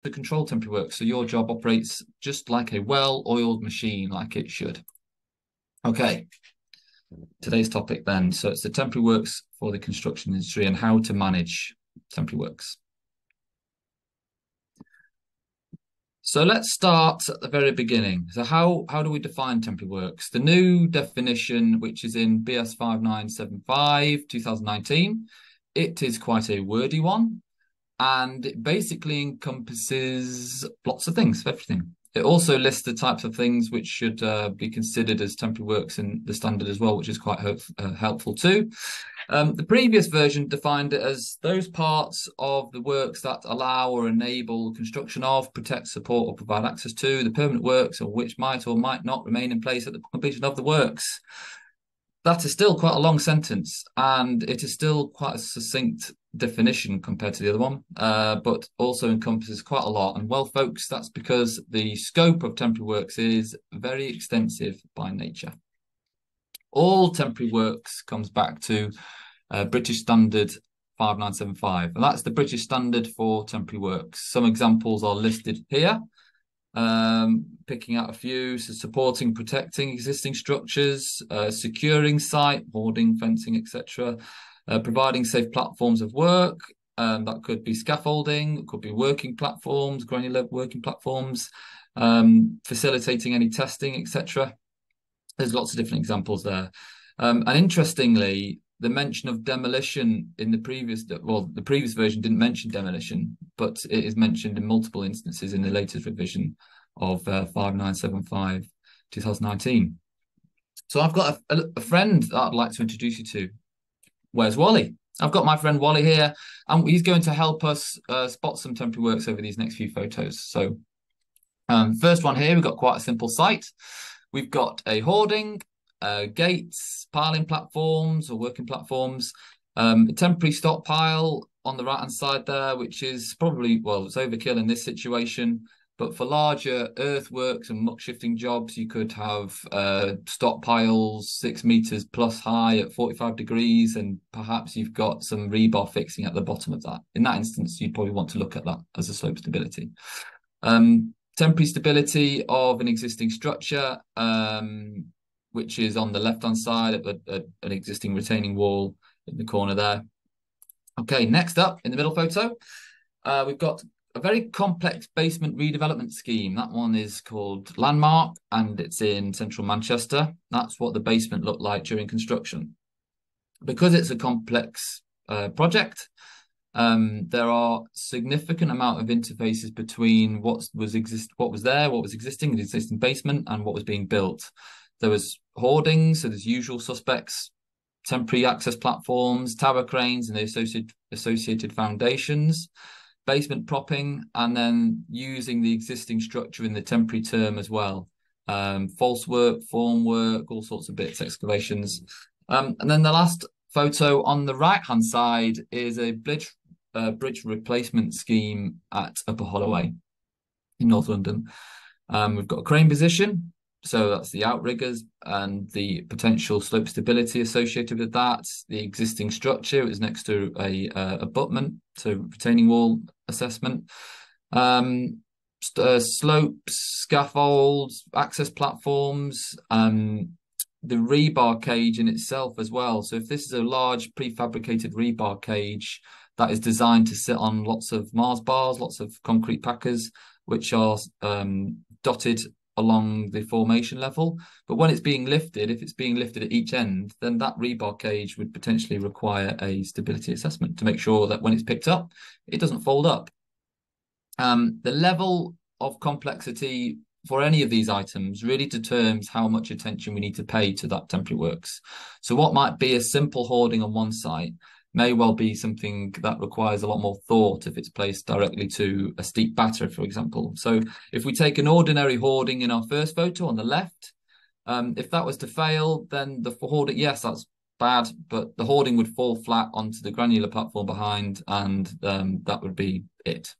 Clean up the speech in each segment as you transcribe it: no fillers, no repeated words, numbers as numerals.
to control temporary works, so your job operates just like a well-oiled machine, like it should. Okay, today's topic then. So it's the temporary works for the construction industry and how to manage temporary works. So let's start at the very beginning. So how do we define temporary works? The new definition, which is in BS 5975, 2019, it is quite a wordy one, and it basically encompasses lots of things, everything. It also lists the types of things which should be considered as temporary works in the standard as well, which is quite helpful too. The previous version defined it as those parts of the works that allow or enable construction of, protect, support, or provide access to the permanent works, or which might or might not remain in place at the completion of the works. That is still quite a long sentence, and it is still quite a succinct definition compared to the other one, but also encompasses quite a lot. And well, folks, that's because the scope of temporary works is very extensive by nature. All temporary works comes back to British Standard 5975, and that's the British standard for temporary works. Some examples are listed here. Picking out a few: so supporting, protecting existing structures, securing site, hoarding, fencing, etc. Providing safe platforms of work. That could be scaffolding, it could be working platforms, granular working platforms, facilitating any testing, etc. There's lots of different examples there. And interestingly, the mention of demolition in the previous version didn't mention demolition, but it is mentioned in multiple instances in the latest revision of 5975 2019. So I've got a friend that I'd like to introduce you to. Where's Wally? I've got my friend Wally here, and he's going to help us spot some temporary works over these next few photos. So first one here, we've got quite a simple site. We've got a hoarding, gates, piling platforms or working platforms, a temporary stockpile on the right-hand side there, which is probably, well, it's overkill in this situation, but for larger earthworks and muck shifting jobs, you could have stockpiles 6 meters plus high at 45 degrees, and perhaps you've got some rebar fixing at the bottom of that. In that instance, you'd probably want to look at that as a slope stability. Temporary stability of an existing structure, which is on the left-hand side of an existing retaining wall in the corner there. Okay, next up in the middle photo, we've got a very complex basement redevelopment scheme. That one is called Landmark, and it's in central Manchester. That's what the basement looked like during construction. Because it's a complex project, there are significant amount of interfaces between what was existing in the existing basement, and what was being built. There was hoardings, so there's usual suspects, temporary access platforms, tower cranes, and the associated foundations, basement propping, and then using the existing structure in the temporary term as well. False work, form work, all sorts of bits, excavations. And then the last photo on the right-hand side is a bridge replacement scheme at Upper Holloway in North London. We've got a crane position, so that's the outriggers and the potential slope stability associated with that. The existing structure is next to a abutment, so retaining wall assessment. Slopes, scaffolds, access platforms, the rebar cage in itself as well. So if this is a large prefabricated rebar cage that is designed to sit on lots of Mars bars, lots of concrete packers, which are dotted along the formation level. But when it's being lifted, if it's being lifted at each end, then that rebar cage would potentially require a stability assessment to make sure that when it's picked up, it doesn't fold up. The level of complexity for any of these items really determines how much attention we need to pay to that temporary works. So what might be a simple hoarding on one site may well be something that requires a lot more thought if it's placed directly to a steep batter, for example. So if we take an ordinary hoarding in our first photo on the left, if that was to fail, then the hoarding, yes, that's bad, but the hoarding would fall flat onto the granular platform behind, and that would be it.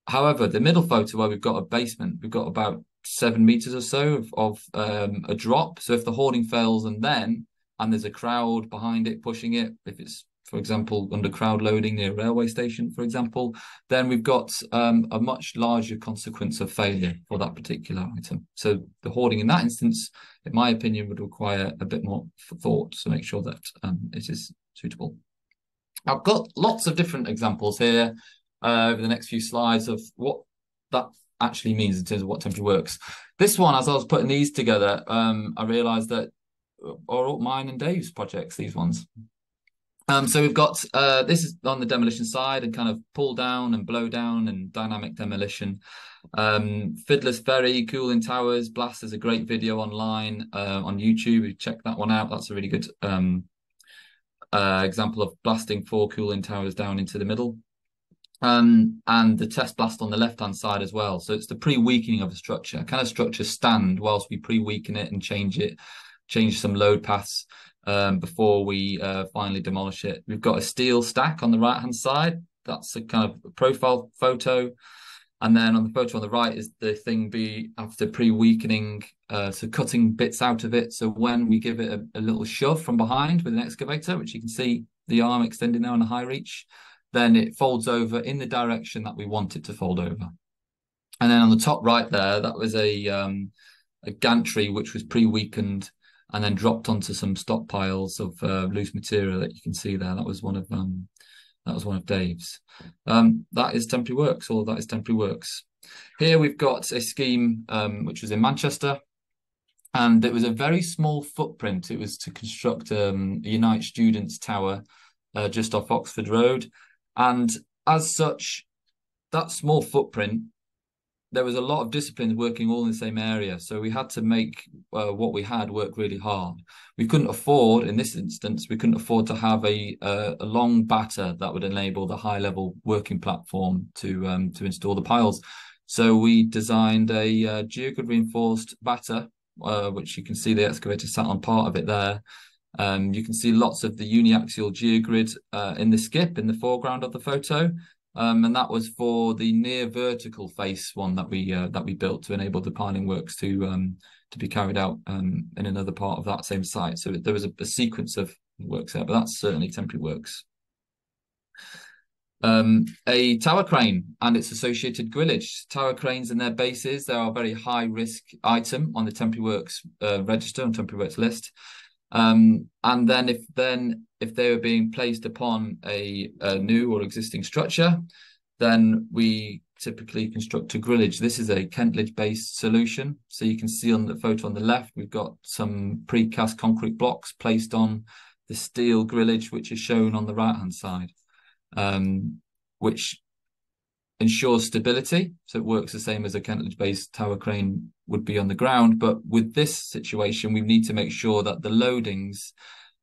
However, the middle photo where we've got a basement, we've got about 7 meters or so of a drop. So if the hoarding fails and there's a crowd behind it pushing it, if it's for example, under crowd loading near a railway station, for example, then we've got a much larger consequence of failure for that particular item. So the hoarding in that instance, in my opinion, would require a bit more thought to make sure that it is suitable. I've got lots of different examples here over the next few slides of what that actually means in terms of what temporary works. This one, as I was putting these together, I realised that are all mine and Dave's projects, these ones. So we've got, this is on the demolition side and kind of pull down and blow down and dynamic demolition. Fiddler's Ferry, cooling towers, Blast is a great video online on YouTube. Check that one out. That's a really good example of blasting 4 cooling towers down into the middle. And the test blast on the left-hand side as well. So it's the pre-weakening of a structure. Can a structure stand whilst we pre-weaken it and change some load paths before we finally demolish it? We've got a steel stack on the right-hand side. That's a kind of profile photo. And then on the photo on the right is the thing after pre-weakening, so cutting bits out of it. So when we give it a little shove from behind with an excavator, which you can see the arm extending there on a high reach, then it folds over in the direction that we want it to fold over. And then on the top right there, that was a gantry which was pre-weakened and then dropped onto some stockpiles of loose material that you can see there. That was one of Dave's. That is temporary works. All of that is temporary works. Here we've got a scheme which was in Manchester, and it was a very small footprint. It was to construct a Unite Students Tower just off Oxford Road. And as such, that small footprint, there was a lot of disciplines working all in the same area. So we had to make what we had work really hard. We couldn't afford, in this instance, we couldn't afford to have a long batter that would enable the high level working platform to install the piles. So we designed a geogrid reinforced batter, which you can see the excavator sat on part of it there. You can see lots of the uniaxial geogrid in the skip in the foreground of the photo. And that was for the near vertical face one that we built to enable the piling works to be carried out in another part of that same site. So there was a sequence of works there, but that's certainly temporary works. A tower crane and its associated grillage. Tower cranes and their bases, they are a very high risk item on the temporary works register and temporary works list. And then if they were being placed upon a new or existing structure, then we typically construct a grillage. This is a Kentledge-based solution. So you can see on the photo on the left, we've got some precast concrete blocks placed on the steel grillage, which is shown on the right-hand side, which ensures stability. So it works the same as a Kentledge-based tower crane would be on the ground. But with this situation, we need to make sure that the loadings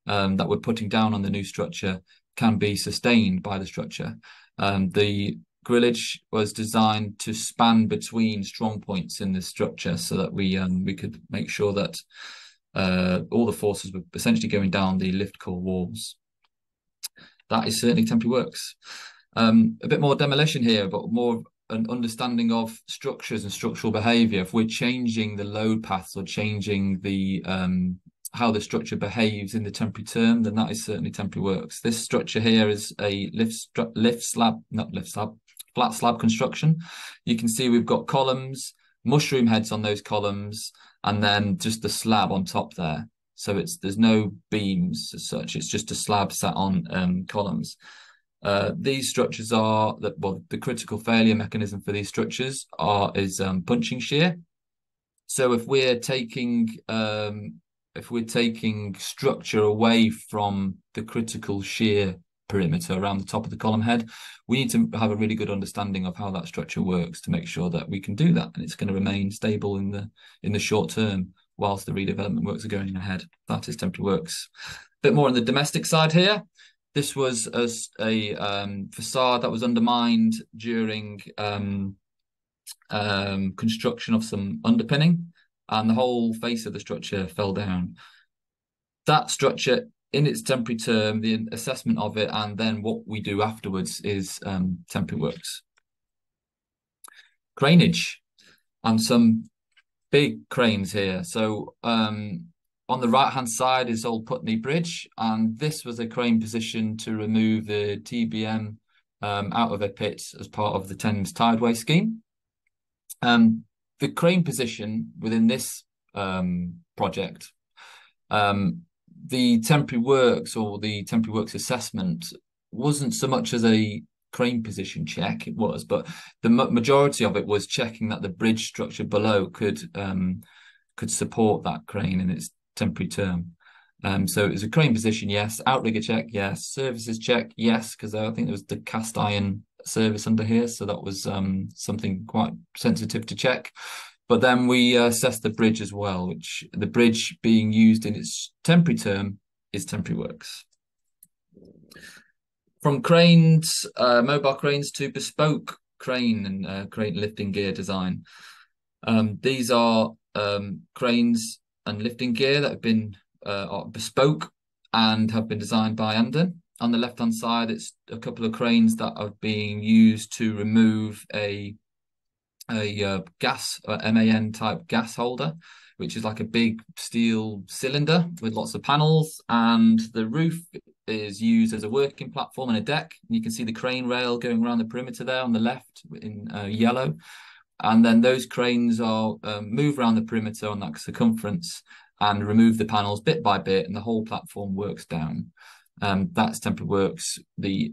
that we're putting down on the new structure can be sustained by the structure. The grillage was designed to span between strong points in the structure so that we could make sure that all the forces were essentially going down the lift core walls. That is certainly temporary works. A bit more demolition here, but more an understanding of structures and structural behaviour. If we're changing the load paths or changing the how the structure behaves in the temporary term, then that is certainly temporary works. This structure here is a flat slab construction. You can see we've got columns, mushroom heads on those columns, and then just the slab on top there. So there's no beams as such. It's just a slab sat on columns. These structures are the critical failure mechanism for these structures is punching shear. So if we're taking structure away from the critical shear perimeter around the top of the column head, we need to have a really good understanding of how that structure works to make sure that we can do that, and it's going to remain stable in the short term whilst the redevelopment works are going ahead. That is temporary works. A bit more on the domestic side here. This was a facade that was undermined during construction of some underpinning, and the whole face of the structure fell down. That structure, in its temporary term, the assessment of it, and then what we do afterwards is temporary works. Craneage, and some big cranes here. So On the right-hand side is Old Putney Bridge, and this was a crane position to remove the TBM out of a pit as part of the Thames Tideway scheme. The crane position within this project, the temporary works or the temporary works assessment wasn't so much as a crane position check, it was, but the majority of it was checking that the bridge structure below could support that crane in its temporary term. So it was a crane position, yes. Outrigger check, yes. Services check, yes, because I think there was the cast iron service under here, so that was something quite sensitive to check. But then we assessed the bridge as well, which the bridge being used in its temporary term is temporary works. From cranes, mobile cranes, to bespoke crane and crane lifting gear design. These are cranes and lifting gear that have been are bespoke and have been designed by Anden. On the left-hand side, it's a couple of cranes that are being used to remove a gas MAN type gas holder, which is like a big steel cylinder with lots of panels, and the roof is used as a working platform and a deck. And you can see the crane rail going around the perimeter there on the left in yellow. And then those cranes are move around the perimeter on that circumference and remove the panels bit by bit, and the whole platform works down. That's temporary works, the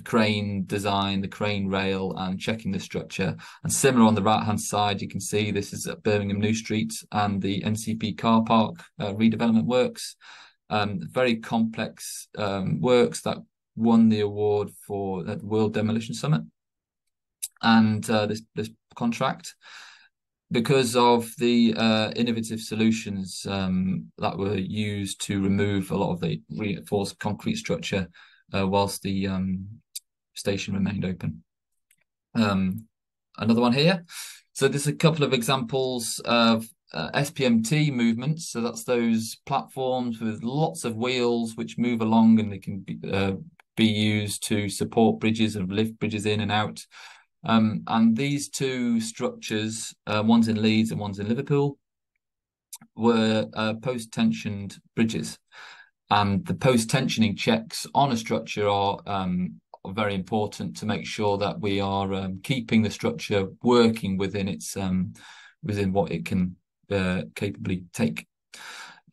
crane design, the crane rail, and checking the structure. And similar on the right-hand side, you can see this is at Birmingham New Street and the NCP car park redevelopment works. Very complex works that won the award for the World Demolition Summit. And this contract, because of the innovative solutions that were used to remove a lot of the reinforced concrete structure whilst the station remained open. Another one here. So there's a couple of examples of SPMT movements. So that's those platforms with lots of wheels which move along, and they can be used to support bridges and lift bridges in and out. And these two structures, one's in Leeds and one's in Liverpool, were post-tensioned bridges. And the post-tensioning checks on a structure are very important to make sure that we are keeping the structure working within its within what it can capably take.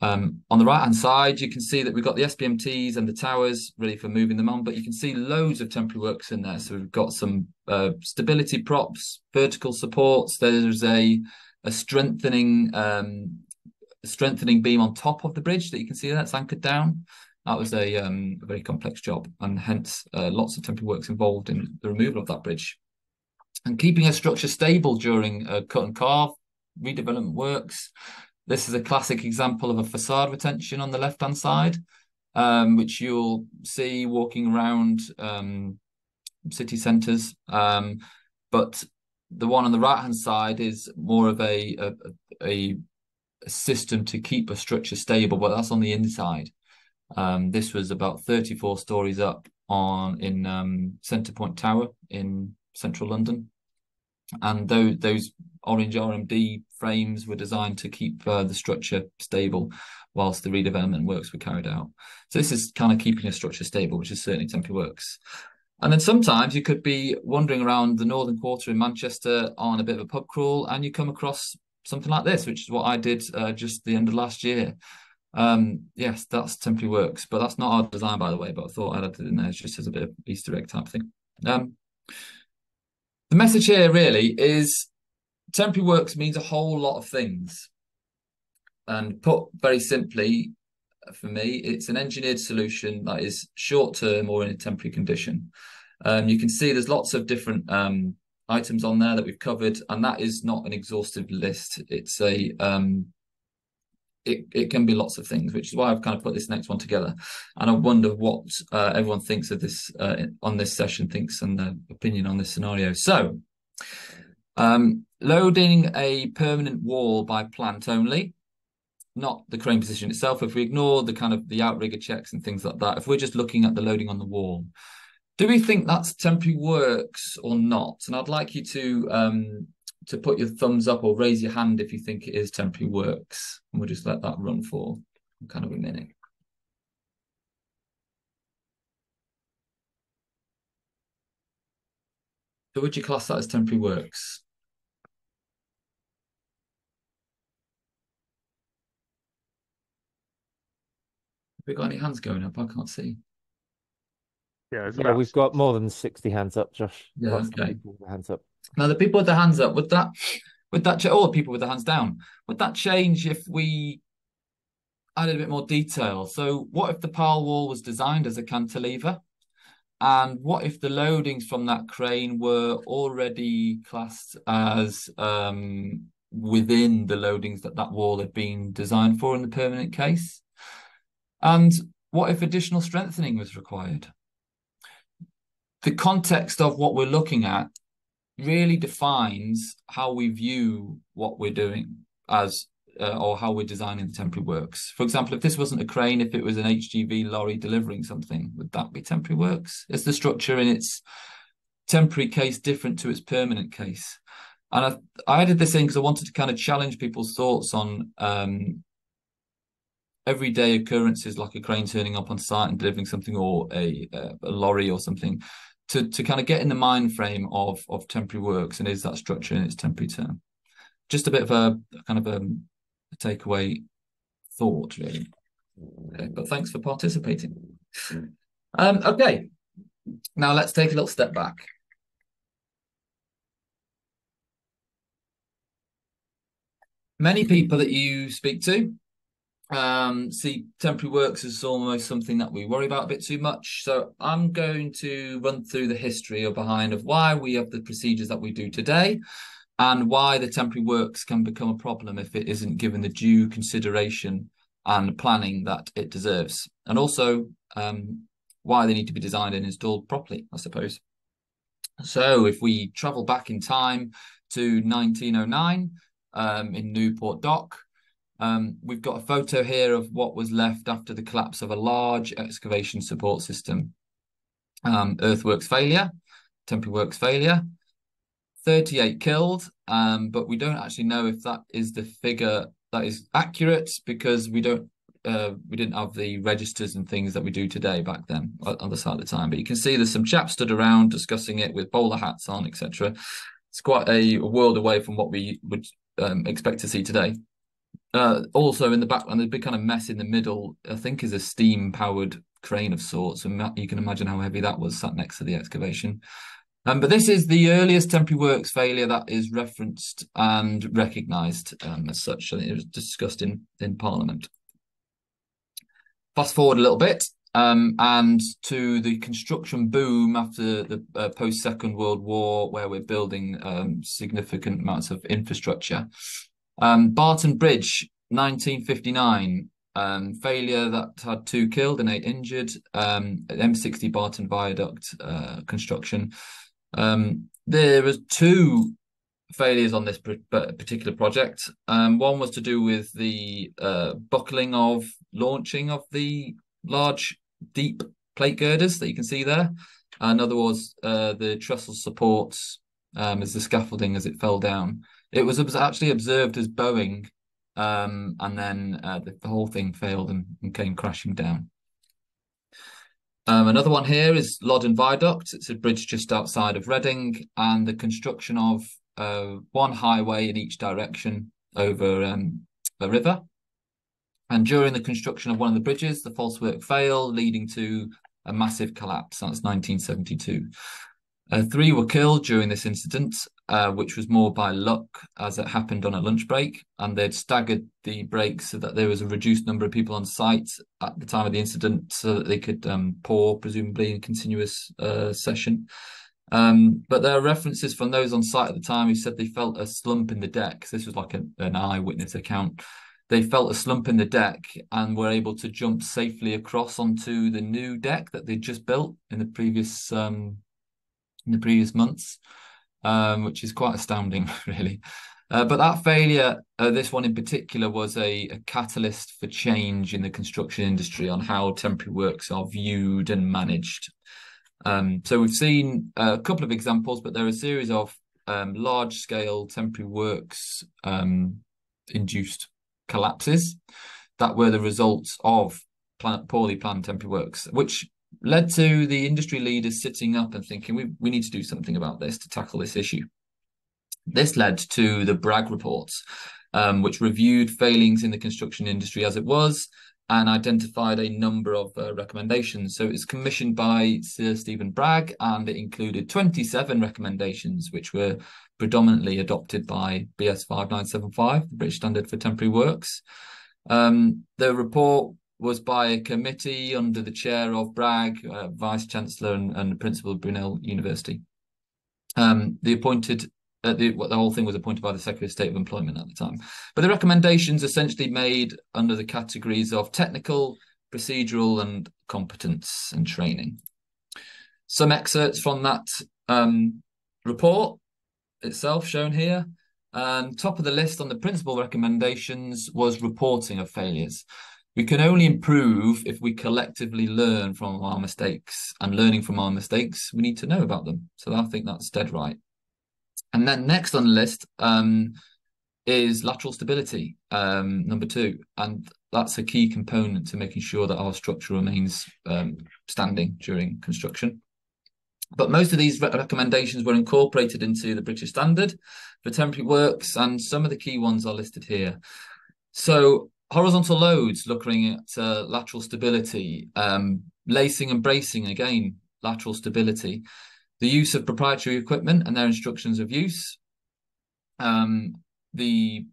On the right-hand side, you can see that we've got the SPMTs and the towers ready for moving them on, but you can see loads of temporary works in there. So we've got some stability props, vertical supports. There's a strengthening beam on top of the bridge that you can see that's anchored down. That was a very complex job, and hence lots of temporary works involved in the removal of that bridge. And keeping a structure stable during cut and carve redevelopment works. This is a classic example of a facade retention on the left-hand side, which you'll see walking around city centres. But the one on the right-hand side is more of a system to keep a structure stable, but that's on the inside. This was about 34 stories up in Centre Point Tower in central London. And those orange RMD frames were designed to keep the structure stable whilst the redevelopment works were carried out. So this is kind of keeping a structure stable, which is certainly temporary works. And then sometimes you could be wandering around the Northern Quarter in Manchester on a bit of a pub crawl, and you come across something like this, which is what I did just the end of last year. Yes, that's temporary works, but that's not our design, by the way, but I thought I'd add it in there just as a bit of Easter egg type thing. The message here really is temporary works means a whole lot of things. And put very simply, for me, it's an engineered solution that is short-term or in a temporary condition. You can see there's lots of different items on there that we've covered, and that is not an exhaustive list. It's a it can be lots of things, which is why I've kind of put this next one together. And I wonder what everyone thinks of this on this session, thinks and their opinion on this scenario. So, loading a permanent wall by plant only, not the crane position itself. If we ignore the kind of the outrigger checks and things like that, if we're just looking at the loading on the wall, do we think that's temporary works or not? And I'd like you to to put your thumbs up or raise your hand if you think it is temporary works. And we'll just let that run for kind of a minute. So would you class that as temporary works? Have we got any hands going up? I can't see. Yeah, we've got more than 60 hands up, Josh. Yeah, Lots okay. of people with their hands up. Now the people with their hands up, would that or the people with their hands down, would that change if we added a bit more detail? So what if the pile wall was designed as a cantilever? And what if the loadings from that crane were already classed as within the loadings that wall had been designed for in the permanent case? And what if additional strengthening was required? The context of what we're looking at really defines how we view what we're doing as or how we're designing the temporary works. For example, if this wasn't a crane, if it was an HGV lorry delivering something, would that be temporary works? Is the structure in its temporary case different to its permanent case? And I added this in because I wanted to kind of challenge people's thoughts on everyday occurrences like a crane turning up on site and delivering something, or a lorry or something, to kind of get in the mind frame of temporary works, and is that structure in its temporary term. Just a bit of a kind of a takeaway thought, really. Okay, but thanks for participating. Okay, now let's take a little step back. Many people that you speak to see temporary works as almost something that we worry about a bit too much. So I'm going to run through the history behind why we have the procedures that we do today, and why the temporary works can become a problem if it isn't given the due consideration and planning that it deserves. And also why they need to be designed and installed properly, I suppose. So if we travel back in time to 1909 in Newport Dock, we've got a photo here of what was left after the collapse of a large excavation support system. Earthworks failure, temporary works failure, 38 killed, but we don't actually know if that is the figure that is accurate, because we didn't have the registers and things that we do today back then on the side of the time. But you can see there's some chaps stood around discussing it with bowler hats on, etc. It's quite a world away from what we would expect to see today. Also in the background, there's a big kind of mess in the middle, I think is a steam-powered crane of sorts, and you can imagine how heavy that was sat next to the excavation. But this is the earliest temporary works failure that is referenced and recognised as such. It was discussed in Parliament. Fast forward a little bit, and to the construction boom after the post-Second World War, where we're building significant amounts of infrastructure. Barton Bridge, 1959, failure that had 2 killed and 8 injured. M60 Barton Viaduct construction. There was 2 failures on this particular project. One was to do with the buckling of launching of the large deep plate girders that you can see there. Another was the trestle supports as the scaffolding as it fell down. It was actually observed as bowing, and then the whole thing failed and came crashing down. Another one here is Loddon Viaduct. It's a bridge just outside of Reading, and the construction of one highway in each direction over a river. And during the construction of one of the bridges, the false work failed, leading to a massive collapse. That's 1972. 3 were killed during this incident, which was more by luck, as it happened on a lunch break, and they'd staggered the breaks so that there was a reduced number of people on site at the time of the incident, so that they could pour, presumably, in a continuous session. But there are references from those on site at the time who said they felt a slump in the deck. This was like an eyewitness account. They felt a slump in the deck and were able to jump safely across onto the new deck that they'd just built in the previous months, which is quite astounding, really. But that failure, this one in particular, was a catalyst for change in the construction industry on how temporary works are viewed and managed. So we've seen a couple of examples, but there are a series of large-scale temporary works induced collapses that were the results of poorly planned temporary works, which led to the industry leaders sitting up and thinking, we need to do something about this to tackle this issue. This led to the Bragg reports, which reviewed failings in the construction industry as it was and identified a number of recommendations. So it was commissioned by Sir Stephen Bragg, and it included 27 recommendations, which were predominantly adopted by BS 5975, the British Standard for Temporary Works. The report was by a committee under the chair of Bragg, Vice Chancellor and Principal of Brunel University. The whole thing was appointed by the Secretary of State of Employment at the time. But the recommendations essentially made under the categories of technical, procedural, and competence and training. Some excerpts from that report itself shown here. Top of the list on the principal recommendations was reporting of failures. We can only improve if we collectively learn from our mistakes, and learning from our mistakes, we need to know about them. So I think that's dead right. And then next on the list is lateral stability, number 2. And that's a key component to making sure that our structure remains standing during construction. But most of these recommendations were incorporated into the British Standard for Temporary Works, and some of the key ones are listed here. So horizontal loads, looking at lateral stability, lacing and bracing, again, lateral stability. The use of proprietary equipment and their instructions of use. The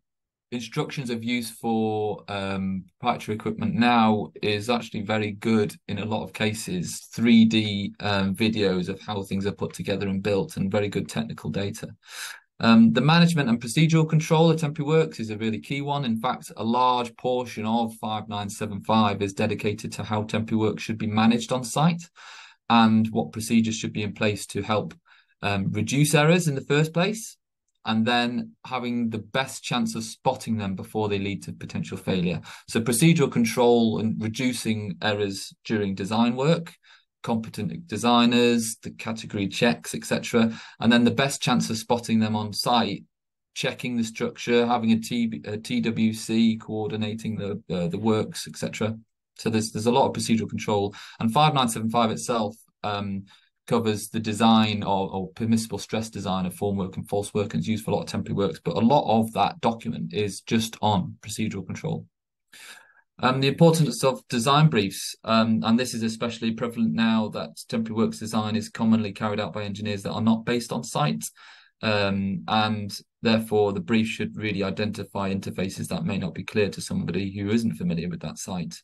instructions of use for proprietary equipment now is actually very good in a lot of cases. 3D videos of how things are put together and built, and very good technical data. The management and procedural control of temporary works is a really key one. In fact, a large portion of 5975 is dedicated to how temporary work should be managed on site and what procedures should be in place to help reduce errors in the first place, and then having the best chance of spotting them before they lead to potential failure. So procedural control and reducing errors during design work, competent designers, the category checks, etc. And then the best chance of spotting them on site, checking the structure, having a TWC coordinating the works, etc. So there's a lot of procedural control, and 5975 itself covers the design or permissible stress design of formwork and false work, and it's used for a lot of temporary works. But a lot of that document is just on procedural control. The importance of design briefs, and this is especially prevalent now that temporary works design is commonly carried out by engineers that are not based on site, and therefore the brief should really identify interfaces that may not be clear to somebody who isn't familiar with that site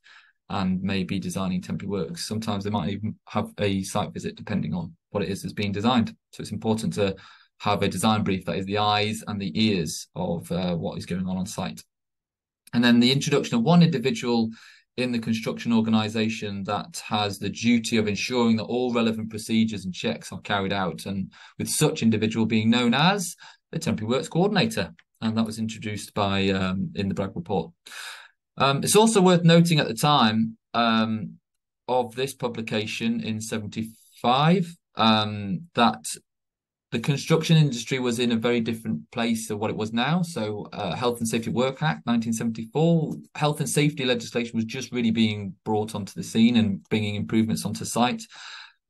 and may be designing temporary works. Sometimes they might even have a site visit depending on what it is that's being designed. So it's important to have a design brief that is the eyes and the ears of what is going on site. And then the introduction of one individual in the construction organisation that has the duty of ensuring that all relevant procedures and checks are carried out, and with such individual being known as the Temporary Works Coordinator. And that was introduced by in the Bragg report. It's also worth noting at the time of this publication in 75 that the construction industry was in a very different place to what it was now. So Health and Safety Work Act 1974, health and safety legislation was just really being brought onto the scene and bringing improvements onto site.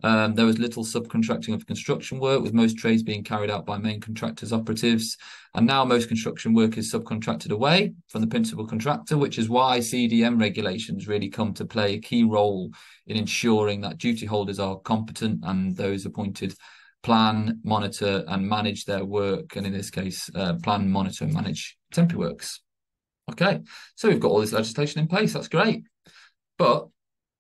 There was little subcontracting of construction work, with most trades being carried out by main contractors' operatives. And now most construction work is subcontracted away from the principal contractor, which is why CDM regulations really come to play a key role in ensuring that duty holders are competent and those appointed plan, monitor and manage their work. And in this case, plan, monitor and manage temporary works. Okay, so we've got all this legislation in place. That's great. But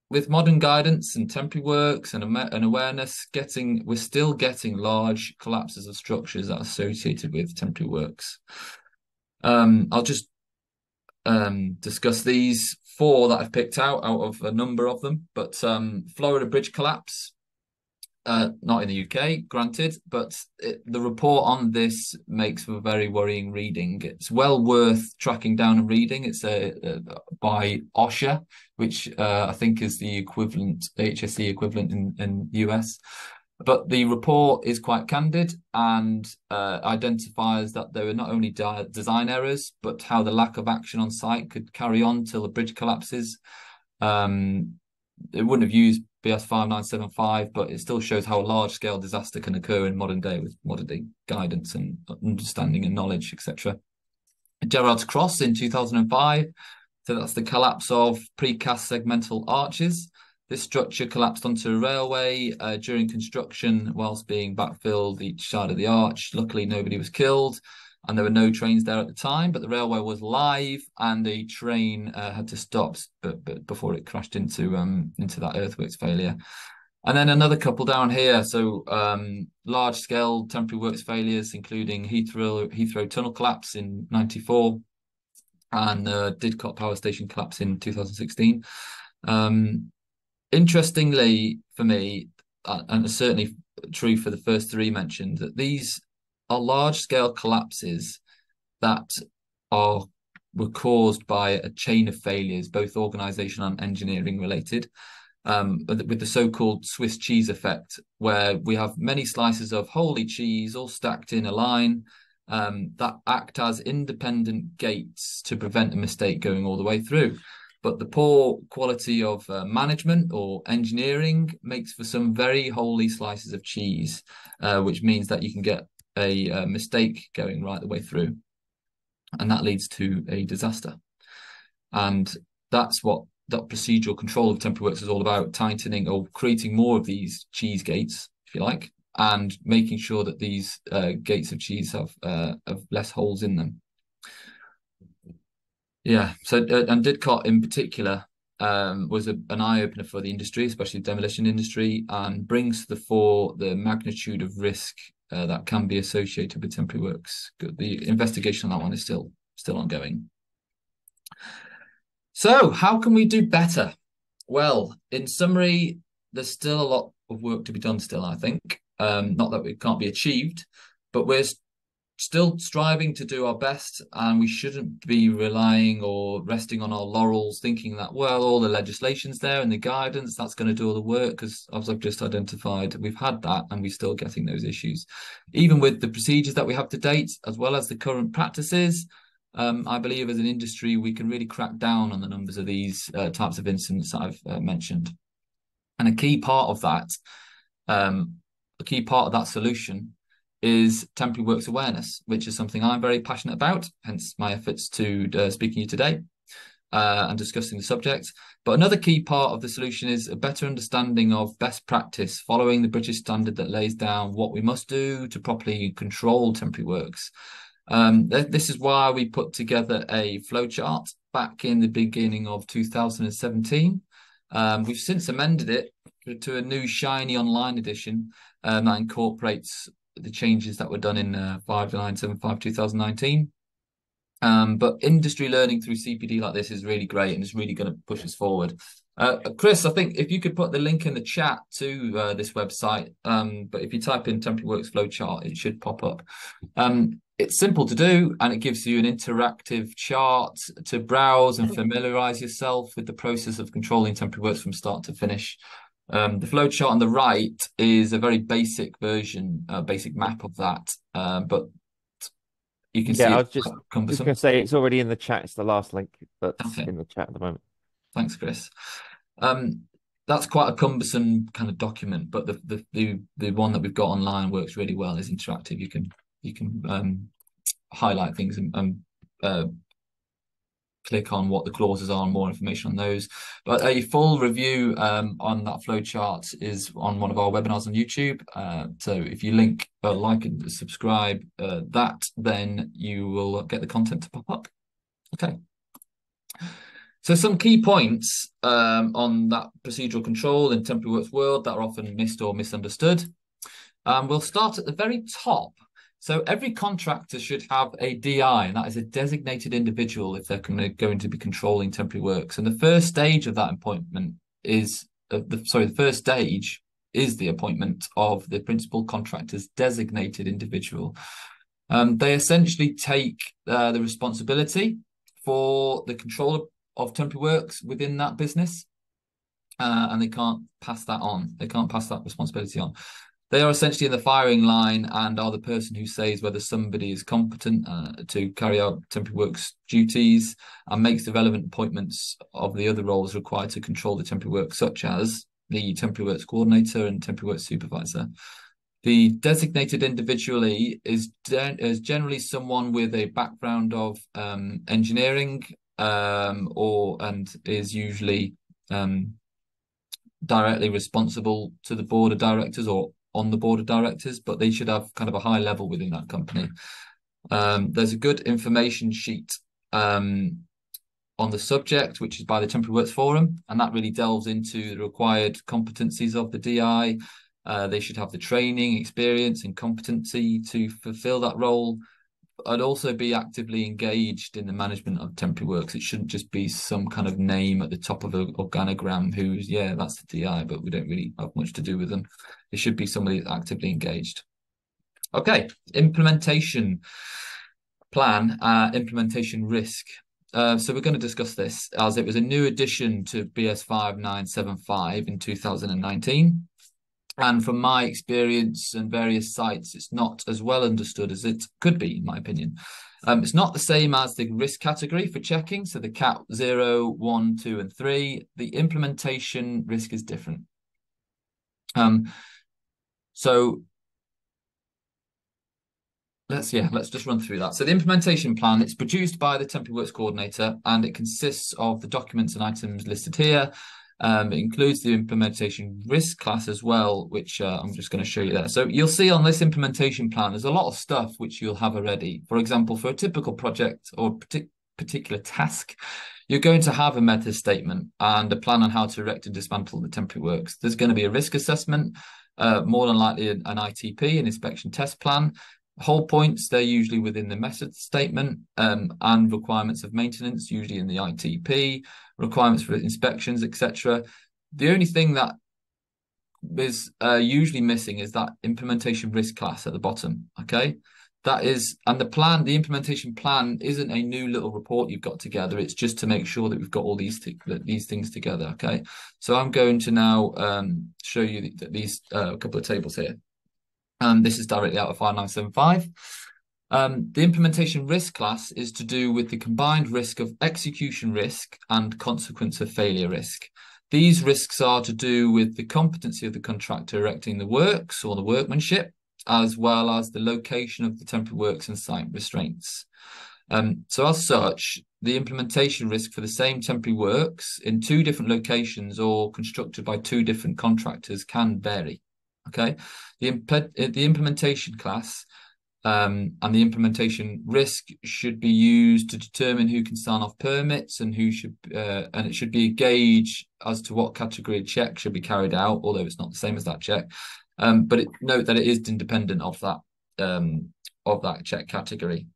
with modern guidance and temporary works and awareness, we're still getting large collapses of structures that are associated with temporary works. I'll just discuss these 4 that I've picked out of a number of them. But Florida Bridge collapse, not in the UK, granted, but the report on this makes for very worrying reading. It's well worth tracking down and reading. It's by OSHA, which I think is the equivalent, HSE equivalent in the US. But the report is quite candid and identifies that there were not only design errors, but how the lack of action on site could carry on till the bridge collapses. It wouldn't have used BS 5975, but it still shows how a large-scale disaster can occur in modern day with modern day guidance and understanding and knowledge, etc. Gerrard's Cross in 2005. So that's the collapse of precast segmental arches. This structure collapsed onto a railway during construction whilst being backfilled each side of the arch. Luckily, nobody was killed and there were no trains there at the time, but the railway was live and the train had to stop but before it crashed into that earthworks failure. And then another couple down here. So large-scale temporary works failures, including Heathrow tunnel collapse in 94 and Didcot power station collapse in 2016. Interestingly for me, and certainly true for the first three mentioned, that these are large-scale collapses that were caused by a chain of failures, both organizational and engineering related, with the so-called Swiss cheese effect, where we have many slices of holy cheese all stacked in a line that act as independent gates to prevent a mistake going all the way through. But the poor quality of management or engineering makes for some very holy slices of cheese, which means that you can get a mistake going right the way through. And that leads to a disaster. And that's what that procedural control of temporary works is all about, tightening or creating more of these cheese gates, if you like, and making sure that these gates of cheese have less holes in them. Yeah, so and Didcot in particular was an eye-opener for the industry, especially the demolition industry, and brings to the fore the magnitude of risk that can be associated with temporary works. The investigation on that one is still ongoing. So how can we do better? Well, in summary, there's still a lot of work to be done still, I think. Not that it can't be achieved, but we're still striving to do our best, and we shouldn't be relying or resting on our laurels thinking that, well, all the legislation's there and the guidance, that's going to do all the work, because as I've just identified, we've had that and we're still getting those issues. Even with the procedures that we have to date, as well as the current practices, I believe as an industry, we can really crack down on the numbers of these types of incidents that I've mentioned. And a key part of that solution is temporary works awareness, which is something I'm very passionate about, hence my efforts to speaking to you today and discussing the subject. But another key part of the solution is a better understanding of best practice, following the British standard that lays down what we must do to properly control temporary works. This is why we put together a flowchart back in the beginning of 2017. We've since amended it to a new shiny online edition that incorporates the changes that were done in 5975 2019. But industry learning through CPD like this is really great and it's really going to push us forward. Chris, I think if you could put the link in the chat to this website, but if you type in temporary works flowchart, it should pop up. It's simple to do, and it gives you an interactive chart to browse and familiarize yourself with the process of controlling temporary works from start to finish. The flowchart on the right is a very basic version, basic map of that, but you can see I was it's just going to say it's already in the chat. It's the last link that's okay. in the chat at the moment. Thanks, Chris. That's quite a cumbersome kind of document, but the one that we've got online works really well. It's interactive. You can highlight things and click on what the clauses are and more information on those. But a full review on that flowchart is on one of our webinars on YouTube. So if you like and subscribe then you will get the content to pop up. Okay. So some key points on that procedural control in temporary works world that are often missed or misunderstood. We'll start at the very top. So every contractor should have a DI, and that is a designated individual if they're going to be controlling temporary works. And the first stage of that appointment is, the first stage is the appointment of the principal contractor's designated individual. They essentially take the responsibility for the control of temporary works within that business, and they can't pass that on. They can't pass that responsibility on. They are essentially in the firing line and are the person who says whether somebody is competent to carry out temporary works duties and makes the relevant appointments of the other roles required to control the temporary work, such as the temporary works coordinator and temporary works supervisor. The designated individually is generally someone with a background of engineering and is usually directly responsible to the board of directors or on the board of directors, but they should have kind of a high level within that company. There's a good information sheet on the subject, which is by the Temporary Works Forum, and that really delves into the required competencies of the DI. They should have the training, experience, and competency to fulfill that role. I'd also be actively engaged in the management of temporary works. It shouldn't just be some kind of name at the top of an organogram who's, yeah, that's the DI, but we don't really have much to do with them. It should be somebody that's actively engaged. Okay, implementation plan, implementation risk. So we're going to discuss this as it was a new addition to BS 5975 in 2019. And from my experience and various sites, it's not as well understood as it could be, in my opinion. It's not the same as the risk category for checking. So the CAT 0, 1, 2, and 3, the implementation risk is different. So let's just run through that. So the implementation plan, it's produced by the Temporary Works Coordinator, and it consists of the documents and items listed here. It includes the implementation risk class as well, which I'm just going to show you there. So you'll see on this implementation plan, there's a lot of stuff which you'll have already. For example, for a typical project or particular task, you're going to have a method statement and a plan on how to erect and dismantle the temporary works. There's going to be a risk assessment, more than likely an ITP, an inspection test plan. Whole points, they're usually within the method statement, and requirements of maintenance, usually in the ITP, requirements for inspections, etc. The only thing that is usually missing is that implementation risk class at the bottom, okay? That is, and the implementation plan isn't a new little report you've got together. It's just to make sure that we've got all these things together, okay? So I'm going to now show you these couple of tables here. This is directly out of 5975. The implementation risk class is to do with the combined risk of execution risk and consequence of failure risk. These risks are to do with the competency of the contractor erecting the works or the workmanship, as well as the location of the temporary works and site restraints. So as such, the implementation risk for the same temporary works in two different locations or constructed by two different contractors can vary. Okay, the implementation class and the implementation risk should be used to determine who can sign off permits and who should, and it should be a gauge as to what category of check should be carried out, although it's not the same as that check. But note that it is independent of that check category.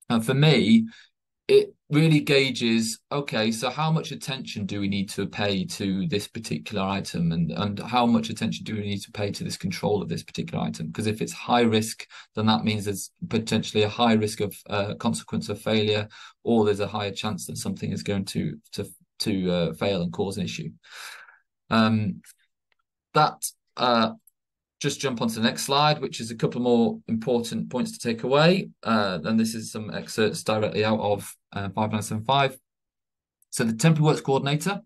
And for me, it really gauges, okay, so how much attention do we need to pay to this particular item, and how much attention do we need to pay to this control of this particular item? Because if it's high risk, then that means there's potentially a high risk of consequence of failure, or there's a higher chance that something is going to fail and cause an issue. Just jump onto the next slide, which is a couple more important points to take away. And this is some excerpts directly out of 5975. So the Temporary Works Coordinator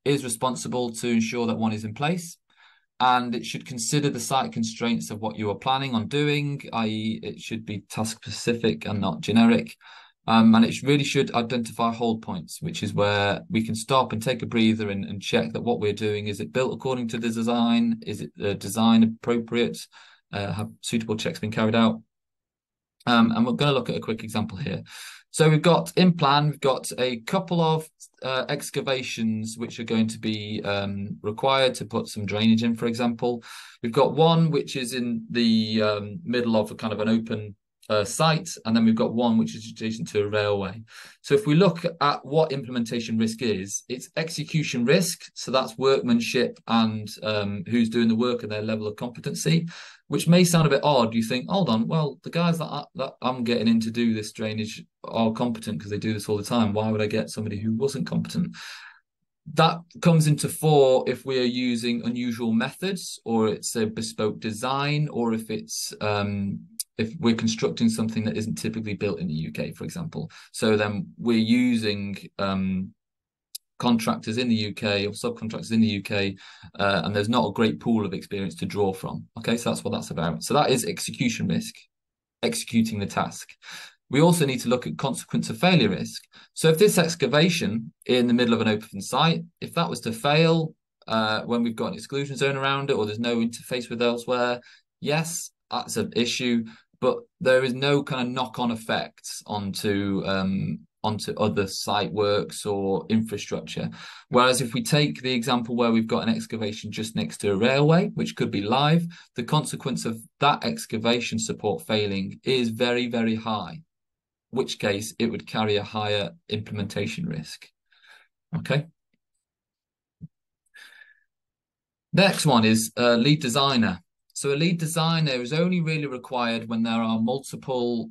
is responsible to ensure that one is in place, and it should consider the site constraints of what you are planning on doing, i.e. it should be task specific and not generic. And it really should identify hold points, which is where we can stop and take a breather and check that what we're doing, is it built according to the design? Is it design appropriate? Have suitable checks been carried out? And we're going to look at a quick example here. So we've got in plan, we've got a couple of excavations which are going to be required to put some drainage in, for example. We've got one which is in the middle of a kind of an open site, and then we've got one which is adjacent to a railway. So if we look at what implementation risk is, it's execution risk. So that's workmanship and who's doing the work and their level of competency, which may sound a bit odd. You think, hold on, well, the guys that I'm getting in to do this drainage are competent because they do this all the time. Why would I get somebody who wasn't competent? That comes into 4 if we are using unusual methods, or it's a bespoke design, or if we're constructing something that isn't typically built in the UK, for example. So then we're using contractors in the UK or subcontractors in the UK, and there's not a great pool of experience to draw from. Okay, so that's what that's about. So that is execution risk, executing the task. We also need to look at consequence of failure risk. So if this excavation in the middle of an open site, if that was to fail when we've got an exclusion zone around it, or there's no interface with elsewhere, yes, that's an issue, but there is no kind of knock-on effects onto other site works or infrastructure. Whereas if we take the example where we've got an excavation just next to a railway, which could be live, the consequence of that excavation support failing is very, very high, which case it would carry a higher implementation risk. Okay. Next one is lead designer. So a lead designer is only really required when there are multiple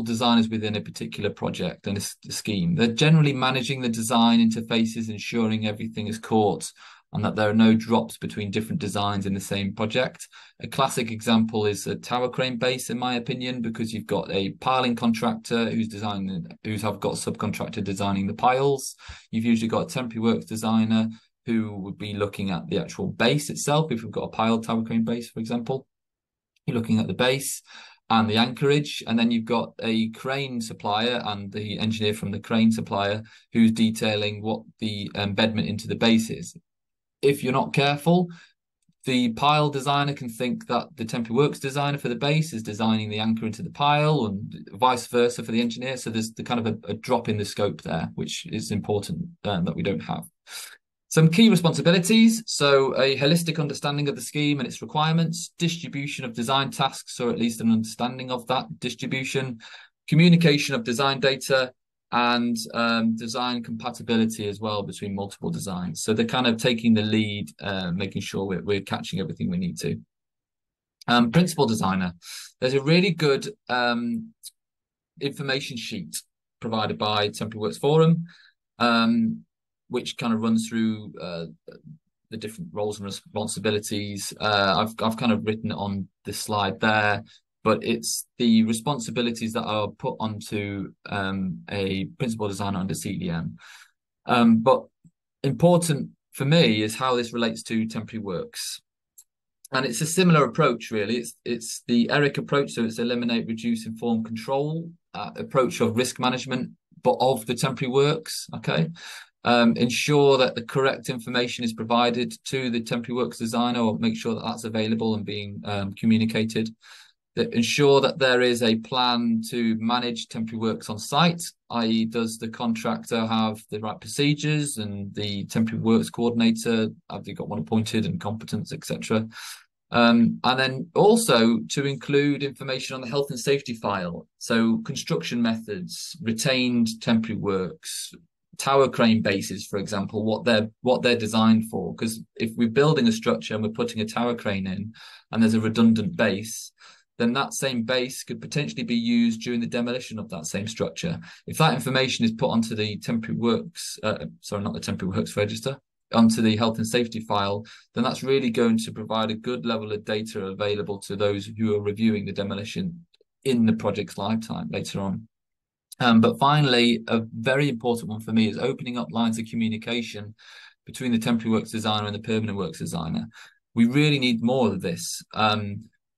designers within a particular project and a scheme. They're generally managing the design interfaces, ensuring everything is caught and that there are no drops between different designs in the same project. A classic example is a tower crane base, in my opinion, because you've got a piling contractor who's got a subcontractor designing the piles. You've usually got a temporary works designer who would be looking at the actual base itself. If we've got a piled tower crane base, for example, you're looking at the base and the anchorage, and then you've got a crane supplier and the engineer from the crane supplier who's detailing what the embedment into the base is. If you're not careful, the pile designer can think that the temporary works designer for the base is designing the anchor into the pile, and vice versa for the engineer. So there's the kind of a drop in the scope there, which is important that we don't have. Some key responsibilities. So a holistic understanding of the scheme and its requirements, distribution of design tasks, or at least an understanding of that distribution, communication of design data, and design compatibility as well between multiple designs. So they're kind of taking the lead, making sure we're catching everything we need to. Principal designer. There's a really good information sheet provided by Temporary Works Forum, which kind of runs through the different roles and responsibilities. I've kind of written it on this slide there, but it's the responsibilities that are put onto a principal designer under CDM. But important for me is how this relates to temporary works. And it's a similar approach, really. It's the ERIC approach, so it's eliminate, reduce, inform, control approach of risk management, but of the temporary works, okay? Ensure that the correct information is provided to the temporary works designer, or make sure that that's available and being communicated. Ensure that there is a plan to manage temporary works on site, i.e. does the contractor have the right procedures, and the temporary works coordinator, have they got one appointed, and competence, etc. And then also to include information on the health and safety file. So construction methods, retained temporary works, tower crane bases, for example, what they're designed for. Because if we're building a structure and we're putting a tower crane in and there's a redundant base, then that same base could potentially be used during the demolition of that same structure. If that information is put onto the temporary works, not the temporary works register, onto the health and safety file, then that's really going to provide a good level of data available to those who are reviewing the demolition in the project's lifetime later on. But finally, a very important one for me is opening up lines of communication between the temporary works designer and the permanent works designer. We really need more of this.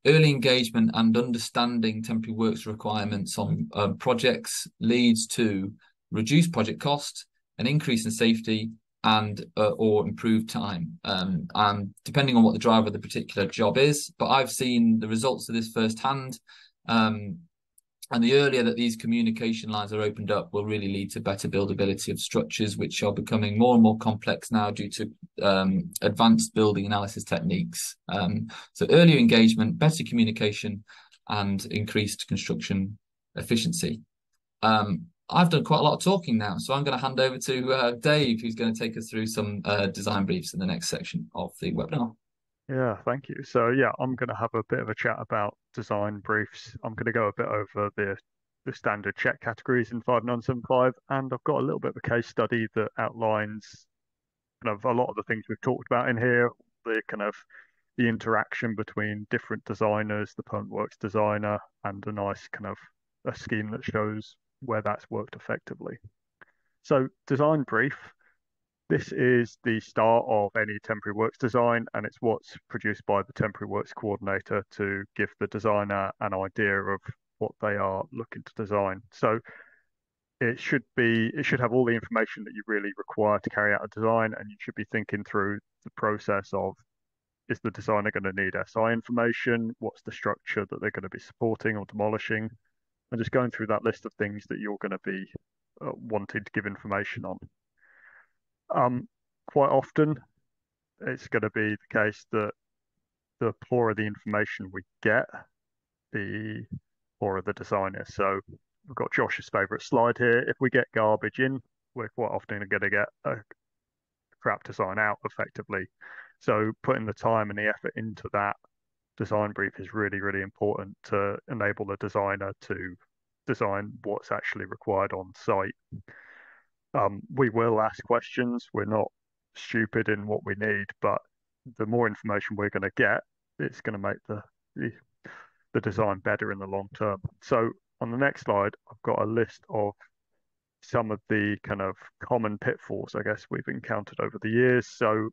Early engagement and understanding temporary works requirements on projects leads to reduced project cost, an increase in safety, and or improved time. And depending on what the driver of the particular job is, but I've seen the results of this firsthand. And the earlier that these communication lines are opened up will really lead to better buildability of structures, which are becoming more and more complex now due to advanced building analysis techniques. So earlier engagement, better communication, and increased construction efficiency. I've done quite a lot of talking now, so I'm going to hand over to Dave, who's going to take us through some design briefs in the next section of the webinar. Yeah, thank you. So yeah, I'm going to have a bit of a chat about design briefs. I'm going to go a bit over the the standard check categories in 5975, and I've got a little bit of a case study that outlines kind of a lot of the things we've talked about in here, the kind of the interaction between different designers, the permanent works designer, and a nice kind of a scheme that shows where that's worked effectively. So design brief, this is the start of any temporary works design, and it's what's produced by the temporary works coordinator to give the designer an idea of what they are looking to design. So it should have all the information that you really require to carry out a design, and you should be thinking through the process of, is the designer going to need SI information? What's the structure that they're going to be supporting or demolishing? And just going through that list of things that you're going to be wanting to give information on. Quite often, it's going to be the case that the poorer the information we get, the poorer the design is. So we've got Josh's favourite slide here. If we get garbage in, we're quite often going to get a crap design out effectively. So putting the time and the effort into that design brief is really, really important to enable the designer to design what's actually required on site. We will ask questions. We're not stupid in what we need, but the more information we're going to get, it's going to make the design better in the long term. So on the next slide, I've got a list of some of the kind of common pitfalls, I guess, we've encountered over the years. So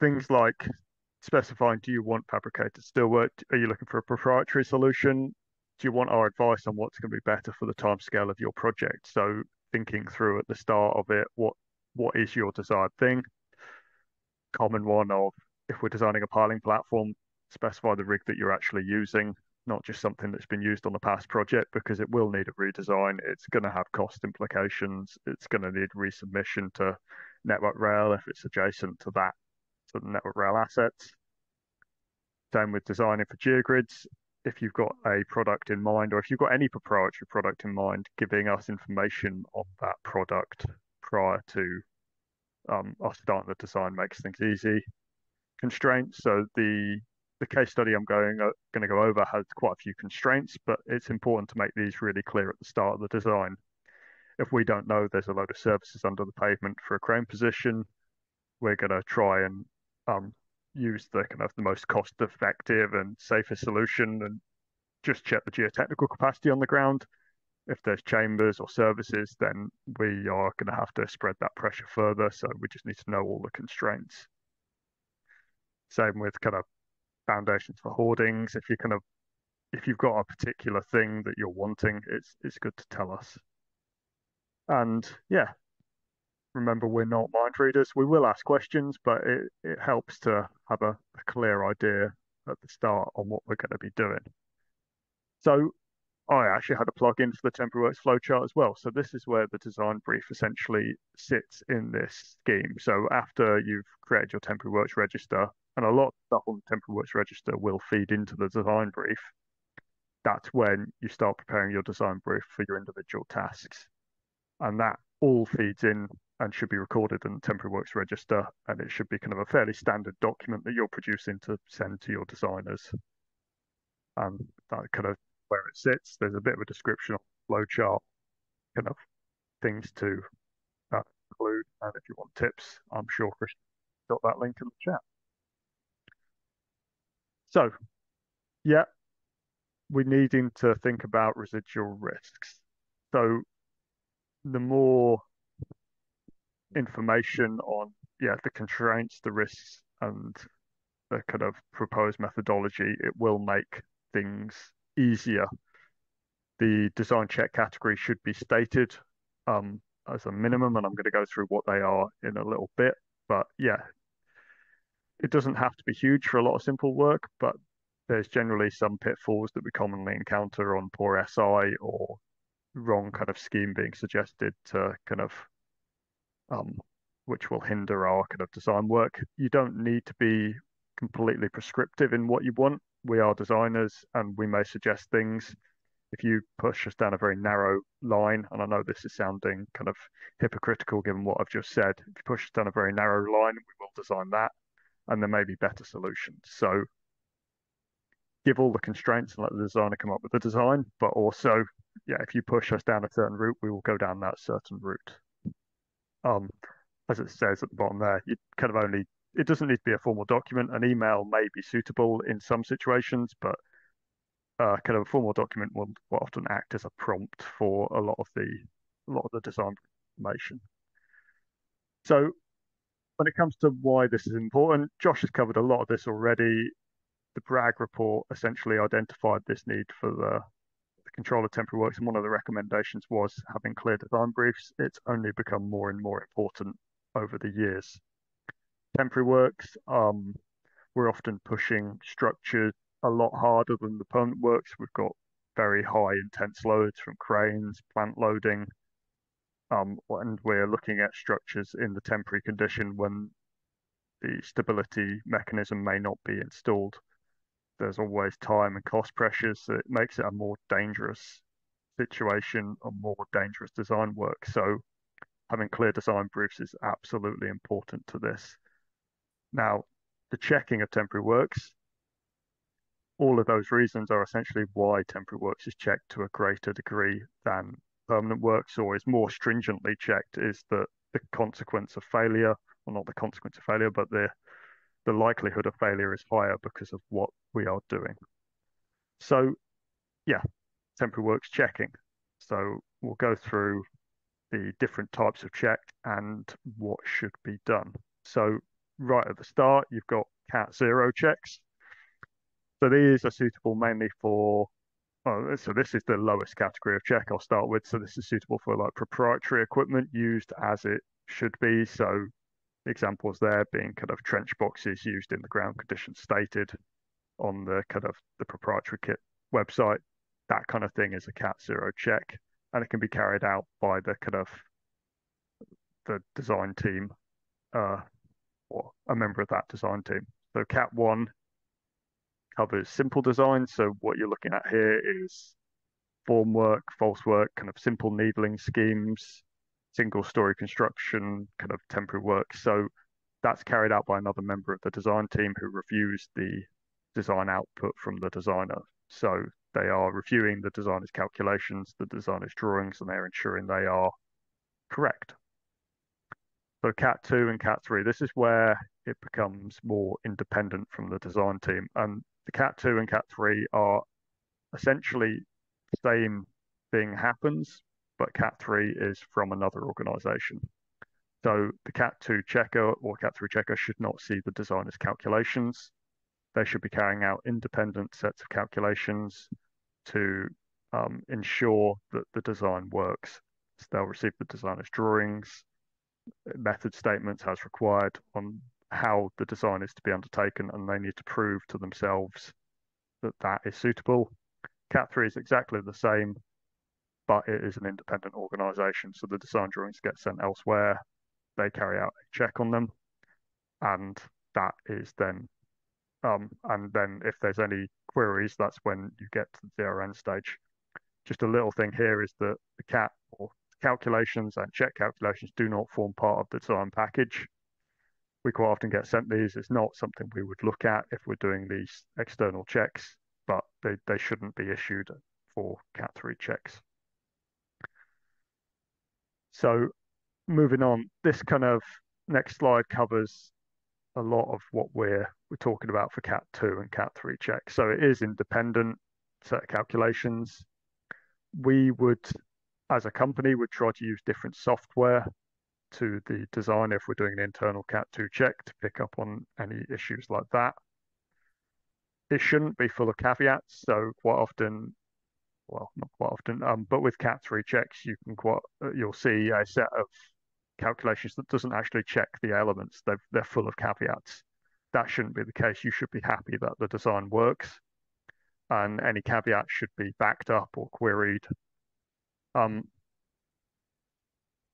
things like specifying, do you want fabricated steelwork? Are you looking for a proprietary solution? Do you want our advice on what's going to be better for the timescale of your project? So thinking through at the start of it, what is your desired thing? Common one of, if we're designing a piling platform, specify the rig that you're actually using, not just something that's been used on a past project, because it will need a redesign. It's going to have cost implications. It's going to need resubmission to Network Rail if it's adjacent to that, to the Network Rail assets. Same with designing for geogrids. If you've got a product in mind, or if you've got any proprietary product in mind, giving us information on that product prior to us starting the design makes things easy. Constraints. So the case study I'm going to go over has quite a few constraints, but it's important to make these really clear at the start of the design. If we don't know there's a load of services under the pavement for a crane position, we're going to try and use the kind of the most cost effective and safest solution and just check the geotechnical capacity on the ground. If there's chambers or services, then we are going to have to spread that pressure further. So we just need to know all the constraints. Same with kind of foundations for hoardings. If you've got a particular thing that you're wanting, it's good to tell us. And yeah, remember, we're not mind readers. We will ask questions, but it helps to have a clear idea at the start on what we're going to be doing. So I actually had a plug-in for the temporary works flowchart as well. So this is where the design brief essentially sits in this scheme. So after you've created your temporary works register, and a lot of stuff on the temporary works register will feed into the design brief, that's when you start preparing your design brief for your individual tasks. And that all feeds in and should be recorded in the temporary works register. And it should be kind of a fairly standard document that you're producing to send to your designers. And that kind of where it sits, there's a bit of a description of the flowchart, kind of things to include. And if you want tips, I'm sure Christian got that link in the chat. So, yeah, we're needing to think about residual risks. So the more information on, the constraints, the risks, and the kind of proposed methodology, it will make things easier. The design check category should be stated as a minimum, and I'm going to go through what they are in a little bit. But yeah, it doesn't have to be huge for a lot of simple work, but there's generally some pitfalls that we commonly encounter on poor SI or wrong kind of scheme being suggested to kind of which will hinder our kind of design work. You don't need to be completely prescriptive in what you want. We are designers and we may suggest things. If you push us down a very narrow line, and I know this is sounding kind of hypocritical given what I've just said, if you push us down a very narrow line, we will design that, and there may be better solutions. So give all the constraints and let the designer come up with the design, but also, yeah, if you push us down a certain route, we will go down that certain route. As it says at the bottom there, you kind of only, it doesn't need to be a formal document. An email may be suitable in some situations, but kind of a formal document will often act as a prompt for a lot of the design information. So when it comes to why this is important, Josh has covered a lot of this already. The Bragg report essentially identified this need for the control of temporary works, and one of the recommendations was having clear design briefs. It's only become more and more important over the years. Temporary works, we're often pushing structure a lot harder than the permanent works. We've got very high intense loads from cranes, plant loading, and we're looking at structures in the temporary condition when the stability mechanism may not be installed. There's always time and cost pressures, so it makes it a more dangerous situation, a more dangerous design work. So having clear design briefs is absolutely important to this. Now, the checking of temporary works, all of those reasons are essentially why temporary works is checked to a greater degree than permanent works, or is more stringently checked, is that the consequence of failure, or not the consequence of failure, but the likelihood of failure is higher because of what we are doing. So yeah, temporary works checking. So we'll go through the different types of check and what should be done. So right at the start, you've got Cat 0 checks. So these are suitable mainly for, so this is the lowest category of check I'll start with. So this is suitable for like proprietary equipment used as it should be. So examples there being kind of trench boxes used in the ground conditions stated on the kind of the proprietary kit website. That kind of thing is a Cat 0 check, and it can be carried out by the kind of the design team or a member of that design team. So Cat 1 covers simple design. So what you're looking at here is formwork, false work, kind of simple needling schemes, single story construction, kind of temporary work. So that's carried out by another member of the design team who reviews the design output from the designer. So they are reviewing the designer's calculations, the designer's drawings, and they're ensuring they are correct. So Cat 2 and Cat 3, this is where it becomes more independent from the design team. And the Cat 2 and Cat 3 are essentially the same thing happens, but Cat 3 is from another organization. So the Cat 2 checker or Cat 3 checker should not see the designer's calculations. They should be carrying out independent sets of calculations to ensure that the design works. So they'll receive the designer's drawings, method statements as required on how the design is to be undertaken, and they need to prove to themselves that that is suitable. Cat 3 is exactly the same, but it is an independent organization. So the design drawings get sent elsewhere. They carry out a check on them, and that is then and then if there's any queries, that's when you get to the DRN stage. Just a little thing here is that the CAT or calculations and check calculations do not form part of the design package. We quite often get sent these. It's not something we would look at if we're doing these external checks, but they shouldn't be issued for Cat 3 checks. So moving on, this kind of next slide covers a lot of what we're talking about for Cat 2 and Cat 3 checks. So it is independent set of calculations. We would, as a company, would try to use different software to the design if we're doing an internal Cat 2 check to pick up on any issues like that. It shouldn't be full of caveats. So quite often, well, not quite often, but with Cat 3 checks, you'll see a set of calculations that doesn't actually check the elements. They're full of caveats. That shouldn't be the case. You should be happy that the design works, and any caveats should be backed up or queried.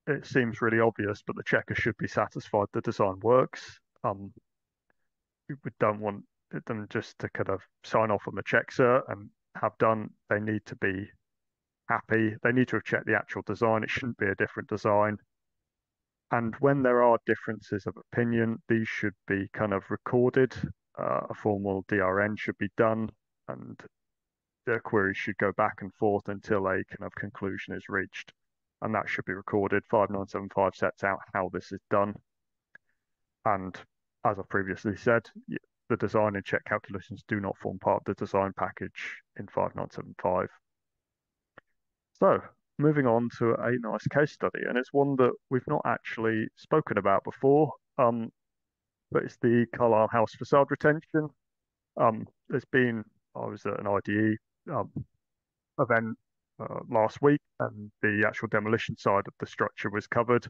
It seems really obvious, but the checker should be satisfied the design works. We don't want them just to kind of sign off on the check cert and have done. They need to be happy. They need to have checked the actual design. It shouldn't be a different design. And when there are differences of opinion, these should be kind of recorded. A formal DRN should be done and the queries should go back and forth until a kind of conclusion is reached, and that should be recorded. 5975 sets out how this is done, and as I previously said, the design and check calculations do not form part of the design package in 5975. So moving on to a nice case study, and it's one that we've not actually spoken about before, but it's the Carlisle House facade retention. I was at an IDE event last week, and the actual demolition side of the structure was covered,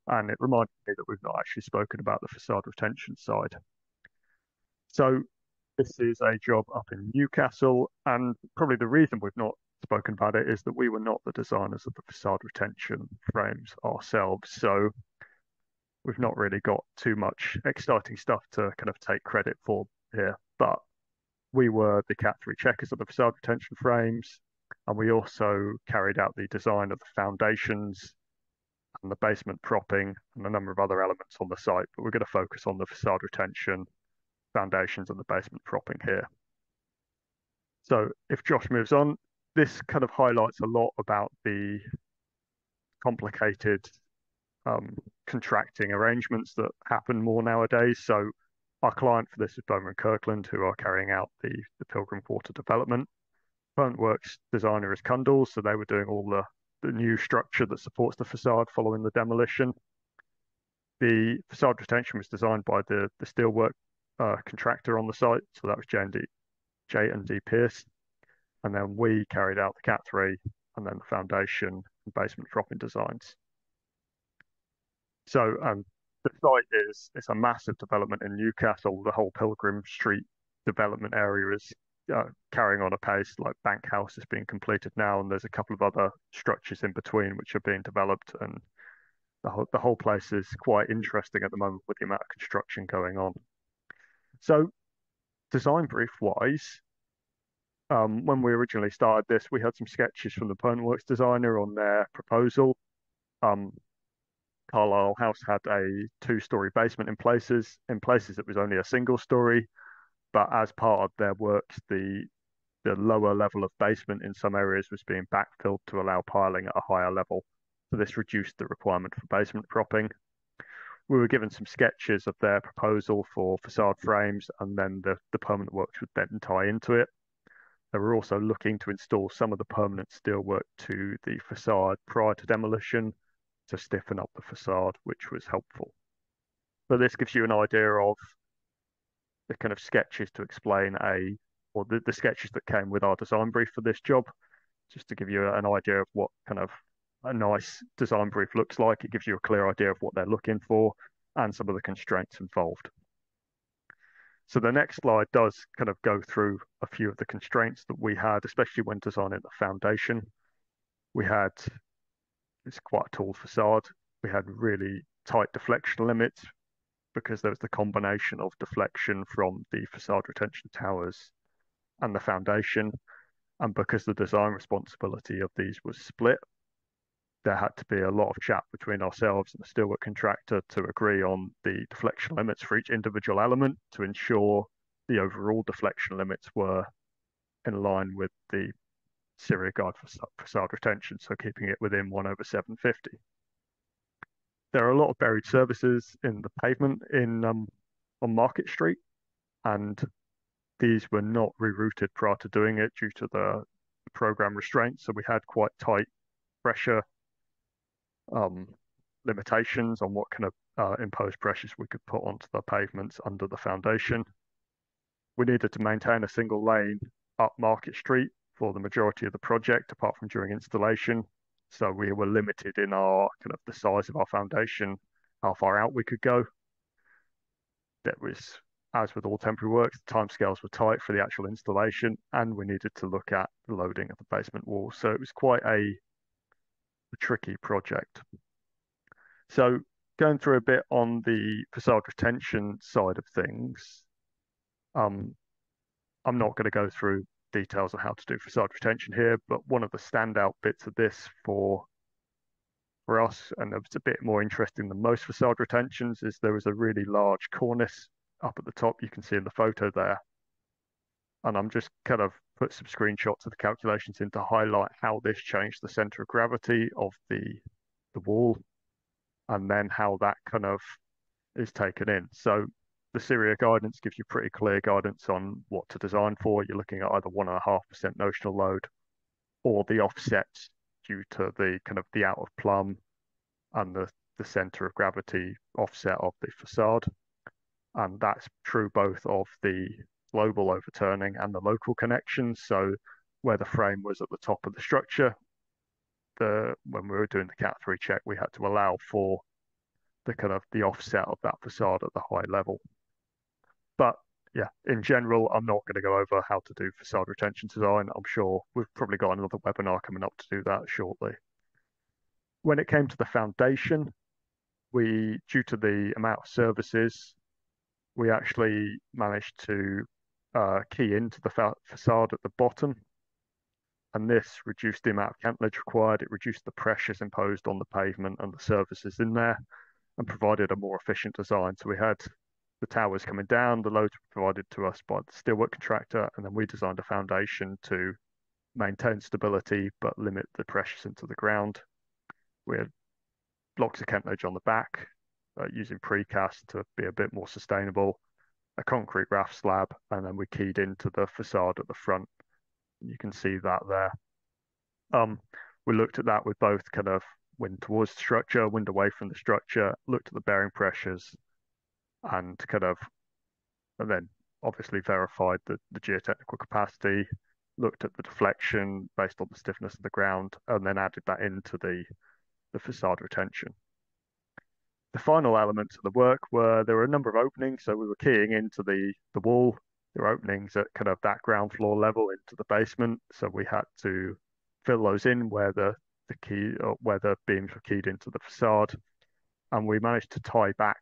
and it reminded me that we've not actually spoken about the facade retention side. So this is a job up in Newcastle, and probably the reason we've not spoken about it is that we were not the designers of the facade retention frames ourselves. So we've not really got too much exciting stuff to kind of take credit for here. But we were the Cat 3 checkers of the facade retention frames, and we also carried out the design of the foundations and the basement propping and a number of other elements on the site. But we're going to focus on the facade retention, foundations, and the basement propping here. So if Josh moves on, this kind of highlights a lot about the complicated contracting arrangements that happen more nowadays. So our client for this is Bowman Kirkland, who are carrying out the Pilgrim Quarter development. Permanent Works designer is Cundall, so they were doing all the new structure that supports the facade following the demolition. The facade retention was designed by the steelwork contractor on the site, so that was J&D Pierce. And then we carried out the Cat 3 and then the foundation and basement propping designs. So the site it's a massive development in Newcastle. The whole Pilgrim Street development area is carrying on a pace. Like Bank House is being completed now, and there's a couple of other structures in between which are being developed, and the whole place is quite interesting at the moment with the amount of construction going on. So design brief wise, when we originally started this, we had some sketches from the Permanent Works designer on their proposal. Carlisle House had a 2-story basement in places. In places, it was only a single story, but as part of their works, the lower level of basement in some areas was being backfilled to allow piling at a higher level. So this reduced the requirement for basement propping. We were given some sketches of their proposal for facade frames, and then the Permanent Works would then tie into it. They were also looking to install some of the permanent steelwork to the facade prior to demolition to stiffen up the facade, which was helpful. But this gives you an idea of the kind of sketches to explain or the sketches that came with our design brief for this job, just to give you an idea of what kind of a nice design brief looks like. It gives you a clear idea of what they're looking for and some of the constraints involved. So the next slide does kind of go through a few of the constraints that we had, especially when designing the foundation. It's quite a tall facade. We had really tight deflection limits because there was the combination of deflection from the facade retention towers and the foundation. And because the design responsibility of these was split, there had to be a lot of chat between ourselves and the steelwork contractor to agree on the deflection limits for each individual element to ensure the overall deflection limits were in line with the Syria Guide for facade retention, so keeping it within 1/750. There are a lot of buried services in the pavement on Market Street, and these were not rerouted prior to doing it due to the program restraints. So we had quite tight pressure limitations on what kind of imposed pressures we could put onto the pavements under the foundation. We needed to maintain a single lane up Market Street for the majority of the project, apart from during installation. So we were limited in our kind of the size of our foundation, how far out we could go. That was, as with all temporary works, the timescales were tight for the actual installation, and we needed to look at the loading of the basement wall. So it was quite a tricky project. So going through a bit on the facade retention side of things, I'm not going to go through details of how to do facade retention here, but one of the standout bits of this for us, and it was a bit more interesting than most facade retentions, is there was a really large cornice up at the top. You can see in the photo there. And I'm just kind of put some screenshots of the calculations in to highlight how this changed the center of gravity of the wall, and then how that kind of is taken in. So the Syria guidance gives you pretty clear guidance on what to design for. You're looking at either 1.5% notional load or the offsets due to the kind of the out of plumb and the center of gravity offset of the facade. And that's true both of the global overturning and the local connections. So where the frame was at the top of the structure, when we were doing the Cat 3 check, we had to allow for the kind of the offset of that facade at the high level. But yeah, in general, I'm not going to go over how to do facade retention design. I'm sure we've probably got another webinar coming up to do that shortly. When it came to the foundation, due to the amount of services, we actually managed to key into the facade at the bottom. And this reduced the amount of cantilage required. It reduced the pressures imposed on the pavement and the surfaces in there, and provided a more efficient design. So we had the towers coming down, the loads were provided to us by the steelwork contractor, and then we designed a foundation to maintain stability but limit the pressures into the ground. We had blocks of cantilage on the back, using precast to be a bit more sustainable, a concrete raft slab, and then we keyed into the facade at the front. You can see that there. We looked at that with both kind of wind towards the structure, wind away from the structure, looked at the bearing pressures, and then obviously verified the geotechnical capacity, looked at the deflection based on the stiffness of the ground, and then added that into the facade retention. The final elements of the work there were a number of openings, so we were keying into the wall. There were openings at kind of that ground floor level into the basement, so we had to fill those in where the beams were keyed into the facade, and we managed to tie back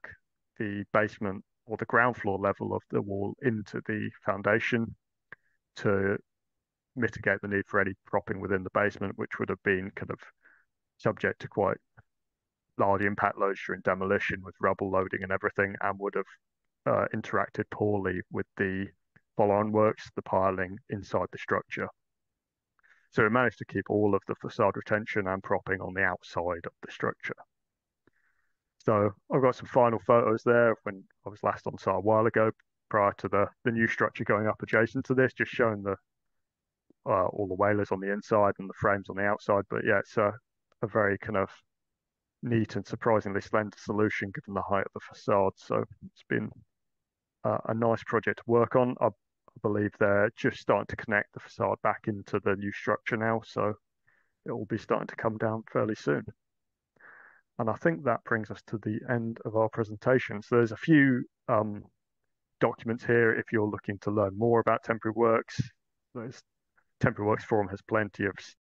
the basement or the ground floor level of the wall into the foundation to mitigate the need for any propping within the basement, which would have been kind of subject to quite large impact loads during demolition with rubble loading and everything, and would have interacted poorly with the follow-on works, the piling inside the structure. So we managed to keep all of the facade retention and propping on the outside of the structure. So I've got some final photos there when I was last on site a while ago, prior to the new structure going up adjacent to this, just showing all the whalers on the inside and the frames on the outside. But yeah, it's a very kind of neat and surprisingly slender solution given the height of the facade. So it's been a nice project to work on. I believe they're just starting to connect the facade back into the new structure now, so it will be starting to come down fairly soon. And I think that brings us to the end of our presentation. So there's a few documents here if you're looking to learn more about temporary works. Temporary Works Forum has plenty of